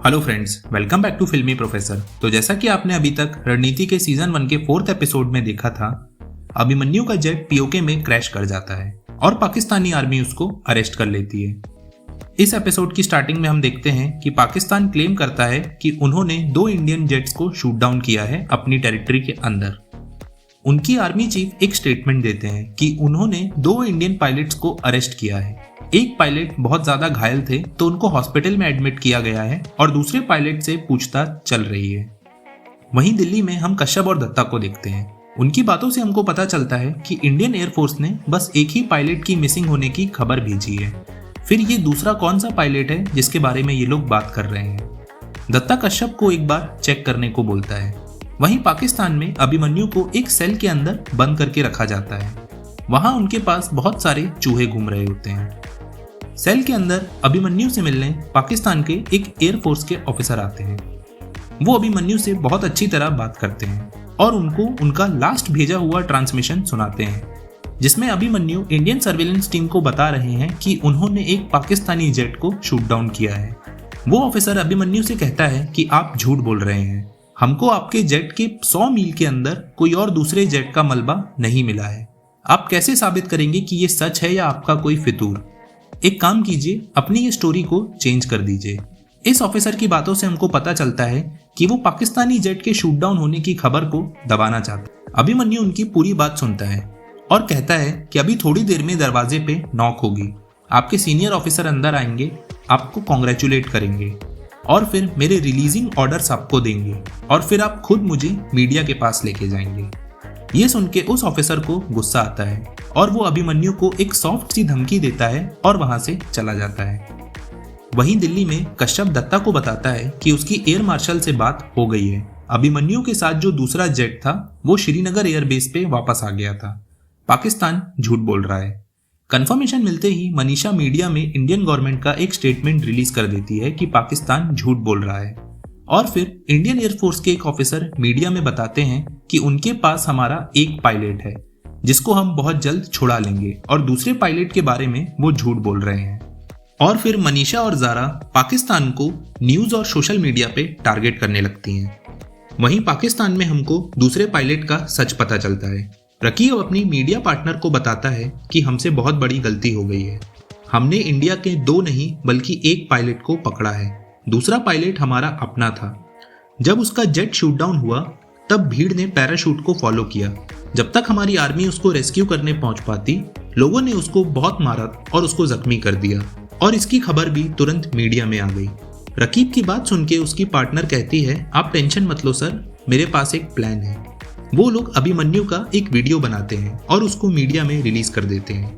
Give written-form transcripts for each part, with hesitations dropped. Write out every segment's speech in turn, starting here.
Hello friends, welcome back to Filmy professor. तो जैसा कि आपने अभी तक रणनीति के सीजन 1 के 4th एपिसोड में देखा था, अभिमन्यु का जेट पीओके में क्रैश कर जाता है और पाकिस्तानी आर्मी उसको अरेस्ट कर लेती है। इस एपिसोड की स्टार्टिंग में हम देखते हैं कि पाकिस्तान क्लेम करता है कि उन्होंने 2 इंडियन जेट्स को शूट डाउन किया है अपनी टेरिटरी के अंदर। उनकी आर्मी चीफ एक स्टेटमेंट देते हैं कि उन्होंने 2 इंडियन पायलट्स को अरेस्ट किया है। एक पायलट बहुत ज्यादा घायल थे तो उनको हॉस्पिटल में एडमिट किया गया है और दूसरे पायलट से पूछताछ चल रही है। वहीं दिल्ली में हम कश्यप और दत्ता को देखते हैं। उनकी बातों से हमको पता चलता है कि इंडियन एयरफोर्स ने बस एक ही पायलट की मिसिंग होने की खबर भेजी है। फिर ये दूसरा कौन सा पायलट है जिसके बारे में ये लोग बात कर रहे हैं। दत्ता कश्यप को एक बार चेक करने को बोलता है। वहीं पाकिस्तान में अभिमन्यु को एक सेल के अंदर बंद करके रखा जाता है। वहां उनके पास बहुत सारे चूहे घूम रहे होते हैं। सेल के अंदर अभिमन्यु से मिलने पाकिस्तान के एक एयरफोर्स के ऑफिसर आते हैं। वो अभिमन्यु से बहुत अच्छी तरह बात करते हैं और उनको उनका लास्ट भेजा हुआ ट्रांसमिशन सुनाते हैं, जिसमें अभिमन्यु इंडियन सर्वेलेंस टीम को बता रहे हैं कि उन्होंने एक पाकिस्तानी जेट को शूट डाउन किया है। वो ऑफिसर अभिमन्यु से कहता है कि आप झूठ बोल रहे हैं, हमको आपके जेट के 100 मील के अंदर कोई और दूसरे जेट का मलबा नहीं मिला है। आप कैसे साबित करेंगे कि ये सच है या आपका कोई फितूर? एक काम कीजिए, अपनी ये स्टोरी को चेंज कर दीजिए। इस ऑफिसर की बातों से हमको पता चलता है कि वो पाकिस्तानी जेट के शूट डाउन होने की खबर को दबाना चाहता है। अभिमन्यु उनकी पूरी बात सुनता है और कहता है कि अभी थोड़ी देर में दरवाजे पे नॉक होगी, आपके सीनियर ऑफिसर अंदर आएंगे, आपको कॉन्ग्रेचुलेट करेंगे और फिर मेरे रिलीजिंग ऑर्डर्स आपको देंगे और फिर आप खुद मुझे मीडिया के पास लेके जाएंगे। ये सुन के उस ऑफिसर को गुस्सा आता है और वो अभिमन्यु को एक सॉफ्ट सी धमकी देता है और वहां से चला जाता है। वहीं दिल्ली में कश्यप दत्ता को बताता है कि उसकी एयर मार्शल से बात हो गई है। अभिमन्यु के साथ जो दूसरा जेट था वो श्रीनगर एयरबेस पे वापस आ गया था। पाकिस्तान झूठ बोल रहा है। कंफर्मेशन मिलते ही मनीषा मीडिया में इंडियन गवर्नमेंट का एक स्टेटमेंट रिलीज कर देती है कि पाकिस्तान झूठ बोल रहा है और फिर इंडियन एयरफोर्स के एक ऑफिसर मीडिया में बताते हैं कि उनके पास हमारा एक पायलट है जिसको हम बहुत जल्द छुड़ा लेंगे और दूसरे पायलट के बारे में वो झूठ बोल रहे हैं। और फिर मनीषा और जारा पाकिस्तान को न्यूज और सोशल मीडिया पे टारगेट करने लगती हैं। वहीं पाकिस्तान में हमको दूसरे पायलट का सच पता चलता है। रकीब अपनी मीडिया पार्टनर को बताता है कि हमसे बहुत बड़ी गलती हो गई है। हमने इंडिया के 2 नहीं बल्कि एक पायलट को पकड़ा है। दूसरा पायलट हमारा अपना था। जब उसका जेट शूट डाउन हुआ तब भीड़ ने पैराशूट को फॉलो किया। जब तक हमारी आर्मी उसको रेस्क्यू करने पहुंच पाती, लोगों ने उसको बहुत मारा और उसको जख्मी कर दिया और इसकी खबर भी तुरंत मीडिया में आ गई। रकीब की बात सुन के उसकी पार्टनर कहती है, आप टेंशन मत लो सर, मेरे पास एक प्लान है। वो लोग अभिमन्यु का एक वीडियो बनाते हैं और उसको मीडिया में रिलीज कर देते हैं।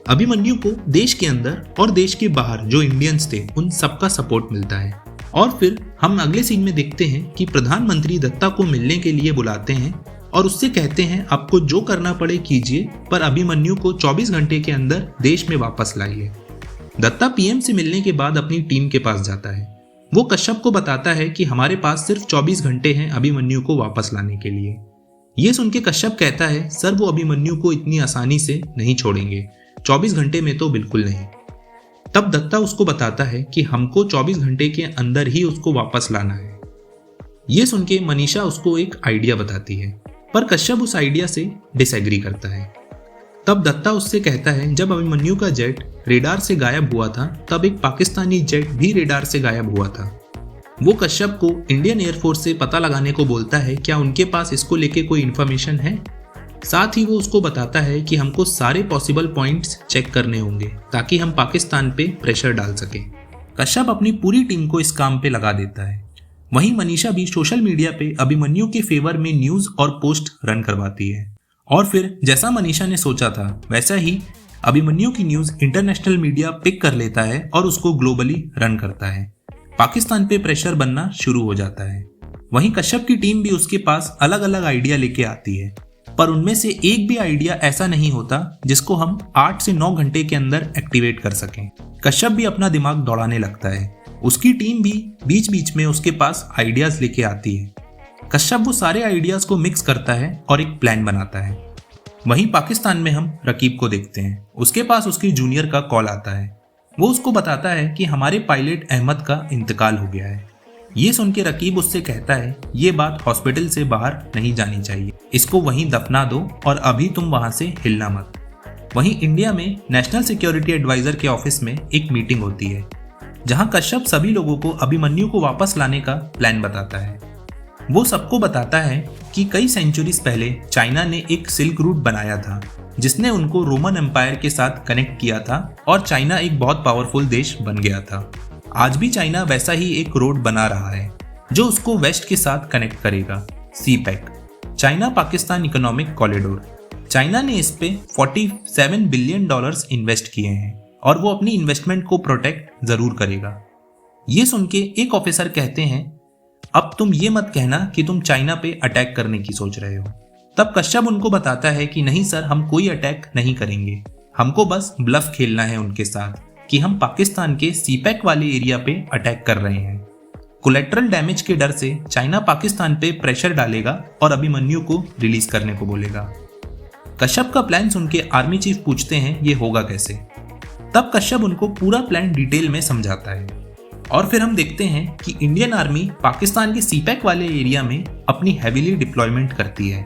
अभिमन्यु को देश के अंदर और देश के बाहर जो इंडियंस थे उन सबका सपोर्ट मिलता है। और फिर हम अगले सीन में देखते हैं कि प्रधानमंत्री दत्ता को मिलने के लिए बुलाते हैं और उससे कहते हैं आपको जो करना पड़े कीजिए, पर अभिमन्यु को 24 घंटे के अंदर देश में वापस लाइए। दत्ता पीएम से मिलने के बाद अपनी टीम के पास जाता है। वो कश्यप को बताता है कि हमारे पास सिर्फ 24 घंटे हैं अभिमन्यु को वापस लाने के लिए। ये सुन के कश्यप कहता है, सर वो अभिमन्यु को इतनी आसानी से नहीं छोड़ेंगे, 24 घंटे में तो बिल्कुल नहीं। तब दत्ता उसको बताता है कि हमको 24 घंटे के अंदर ही उसको वापस लाना है। ये सुन के मनीषा उसको एक आइडिया बताती है, पर कश्यप उस आइडिया से डिसएग्री करता है। तब दत्ता उससे कहता है, जब अभिमन्यु का जेट रेडार से गायब हुआ था तब एक पाकिस्तानी जेट भी रेडार से गायब हुआ था। वो कश्यप को इंडियन एयरफोर्स से पता लगाने को बोलता है क्या उनके पास इसको लेके कोई इन्फॉर्मेशन है। साथ ही वो उसको बताता है कि हमको सारे पॉसिबल पॉइंट्स चेक करने होंगे ताकि हम पाकिस्तान पे प्रेशर डाल सके। कश्यप अपनी पूरी टीम को इस काम पे लगा देता है। वहीं मनीषा भी सोशल मीडिया पे अभिमन्यु के फेवर में न्यूज और पोस्ट रन करवाती है और फिर जैसा मनीषा ने सोचा था वैसा ही अभिमन्यु की न्यूज इंटरनेशनल मीडिया पिक कर लेता है और उसको ग्लोबली रन करता है। पाकिस्तान पे प्रेशर बनना शुरू हो जाता है। वहीं कश्यप की टीम भी उसके पास अलग अलग आइडिया लेके आती है, पर उनमें से एक भी आइडिया ऐसा नहीं होता जिसको हम 8 से 9 घंटे के अंदर एक्टिवेट कर सकें। कश्यप भी अपना दिमाग दौड़ाने लगता है। उसकी टीम भी बीच बीच में उसके पास आइडियाज लेके आती है। कश्यप वो सारे आइडियाज को मिक्स करता है और एक प्लान बनाता है। वहीं पाकिस्तान में हम रकीब को देखते हैं। उसके पास उसके जूनियर का कॉल आता है। वो उसको बताता है कि हमारे पायलट अहमद का इंतकाल हो गया है। ये सुन के रकीब उससे कहता है ये बात हॉस्पिटल से बाहर नहीं जानी चाहिए, इसको वहीं दफना दो और अभी तुम वहां से हिलना मत। वहीं इंडिया में नेशनल सिक्योरिटी एडवाइजर के ऑफिस में एक मीटिंग होती है जहां कश्यप सभी लोगों को अभिमन्यु को वापस लाने का प्लान बताता है। वो सबको बताता है कि कई सेंचुरीज पहले चाइना ने एक सिल्क रूट बनाया था जिसने उनको रोमन एम्पायर के साथ कनेक्ट किया था और चाइना एक बहुत पावरफुल देश बन गया था। आज भी चाइना वैसा ही एक रोड बना रहा है जो उसको वेस्ट के साथ कनेक्ट करेगा, CPEC, China Pakistan economic corridor. China ने इस पे $47 बिलियन इन्वेस्ट किए हैं और वो अपनी इन्वेस्टमेंट को प्रोटेक्ट जरूर करेगा। ये सुन के एक ऑफिसर कहते हैं अब तुम ये मत कहना कि तुम चाइना पे अटैक करने की सोच रहे हो। तब कश्यप उनको बताता है कि नहीं सर, हम कोई अटैक नहीं करेंगे, हमको बस ब्लफ खेलना है उनके साथ कि हम पाकिस्तान के सीपैक वाले एरिया पे अटैक कर रहे हैं। कोलेट्रल डैमेज के डर से चाइना पाकिस्तान पे प्रेशर डालेगा और अभिमन्यु को रिलीज करने को बोलेगा। कश्यप का प्लान सुन के आर्मी चीफ पूछते हैं ये होगा कैसे। तब कश्यप उनको पूरा प्लान डिटेल में समझाता है और फिर हम देखते हैं कि इंडियन आर्मी पाकिस्तान के सीपैक वाले एरिया में अपनी हैवीली डिप्लॉयमेंट करती है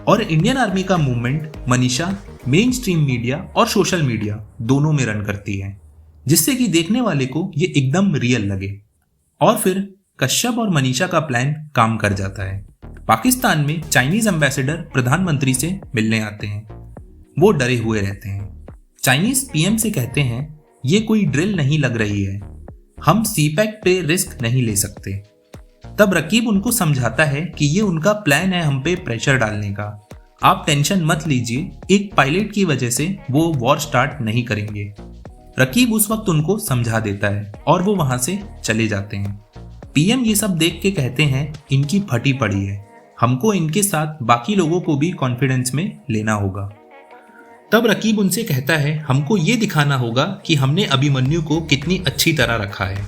और इंडियन आर्मी का movement Manisha main stream media और सोशल मीडिया दोनों में रन करती है जिससे कि देखने वाले को ये एकदम रियल लगे। और फिर कश्यप और मनीषा का प्लान काम कर जाता है। पाकिस्तान में चाइनीज एम्बेसडर प्रधानमंत्री से मिलने आते हैं। वो डरे हुए रहते हैं। चाइनीज पीएम से कहते हैं ये कोई ड्रिल नहीं लग रही है, हम सीपैक पे रिस्क नहीं ले सकते। तब रकीब उनको समझाता है कि ये उनका प्लान है हम पे प्रेशर डालने का, आप टेंशन मत लीजिए, एक पायलट की वजह से वो वॉर स्टार्ट नहीं करेंगे। रकीब उस वक्त उनको समझा देता है और वो वहां से चले जाते हैं। पीएम ये सब देख के कहते हैं इनकी फटी पड़ी है, हमको इनके साथ बाकी लोगों को भी कॉन्फिडेंस में लेना होगा। तब रकीब उनसे कहता है हमको ये दिखाना होगा कि हमने अभिमन्यु को कितनी अच्छी तरह रखा है।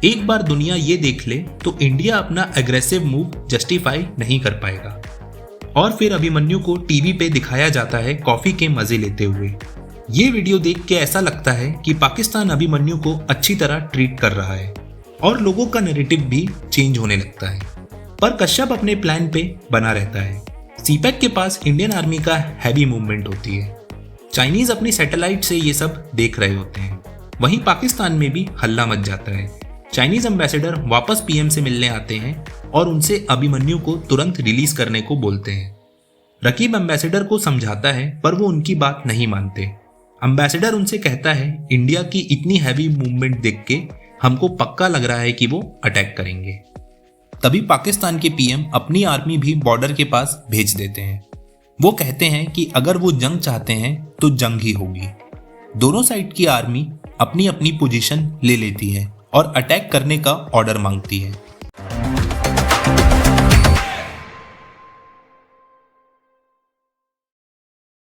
एक बार दुनिया ये देख ले तो इंडिया अपना एग्रेसिव मूव जस्टिफाई नहीं कर पाएगा। और फिर अभिमन्यु को टीवी पे दिखाया जाता है कॉफी के मजे लेते हुए। ये वीडियो देख के ऐसा लगता है कि पाकिस्तान अभिमन्यु को अच्छी तरह ट्रीट कर रहा है और लोगों का नैरेटिव भी चेंज होने लगता है। पर कश्यप अपने प्लान पे बना रहता है। सीपैक के पास इंडियन आर्मी का हैवी मूवमेंट होती है। चाइनीज अपनी सैटेलाइट से ये सब देख रहे होते हैं। वहीं पाकिस्तान में भी हल्ला मच जाता है। चाइनीज एम्बेसडर वापस पीएम से मिलने आते हैं और उनसे अभिमन्यु को तुरंत रिलीज करने को बोलते हैं। रकीब एम्बेसडर को समझाता है पर वो उनकी बात नहीं मानते। एम्बेसडर उनसे कहता है इंडिया की इतनी हैवी मूवमेंट देख के हमको पक्का लग रहा है कि वो अटैक करेंगे। तभी पाकिस्तान के पीएम अपनी आर्मी भी बॉर्डर के पास भेज देते हैं। वो कहते हैं कि अगर वो जंग चाहते हैं तो जंग ही होगी। दोनों साइड की आर्मी अपनी अपनी पोजीशन ले लेती है और अटैक करने का ऑर्डर मांगती है।